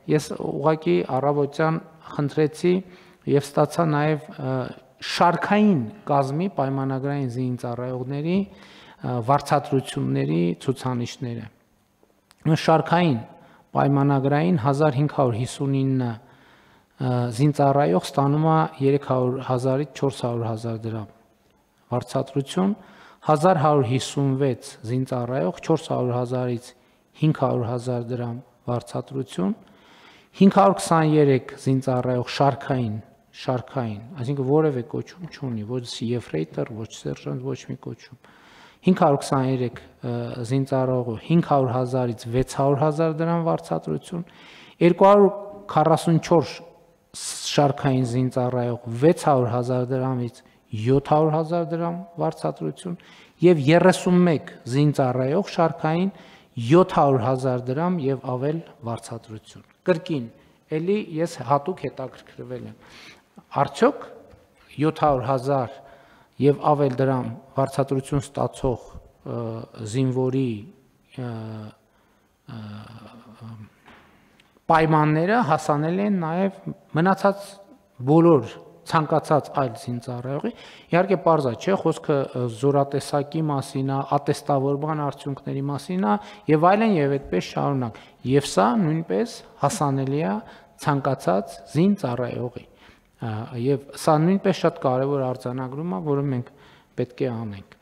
ես ուղղակի առավոտյան խնդրեցի եւ ստացա նաեւ շարքային կազմի պայմանագրային զինծառայողների վարձատրությունների ցուցանիշները։ Շարքային պայմանագրային 1559 զինծառայող ստանում է 300,000-ից 400,000 դրամ վարձատրություն, 1156 զինծառայող 400,000-ից 500,000 դրամ վարձատրություն, 523 զինծառայող շարքային, այսինքն որևէ կոչում չունի, ոչ եֆրեյտոր, ոչ սերժանտ, ոչ մի կոչում, 523 զինծառայողը 500,000-ից 600,000 դրամ վարձատրություն, 244 շարքային զինծառայող 600,000 դրամից 700,000 դրամ վարձատրություն եւ 31 զինծառայող շարքային 700,000 դրամ եւ ավել վարձատրություն։ Կրկին, ելի ես հատուկ հետաքրքրվել եմ, արդյոք 700,000 եւ ավել դրամ վարձատրություն ստացող զինվորի պայմանները հասանելի են նաեւ մնացած բոլոր ցանկացած այլ զինծառայողի, իհարկե պարզ է, չէ, խոսքը զորատեսակի մասին է, ատեստավորման արդյունքների մասին է եւ այլն եւ այդպես շարունակ։ Եվ սա նույնպես հասանելի է ցանկացած զինծառայողի։ Եվ սա նույնպես շատ կարևոր արձանագրում է, որը մենք պետք է անենք։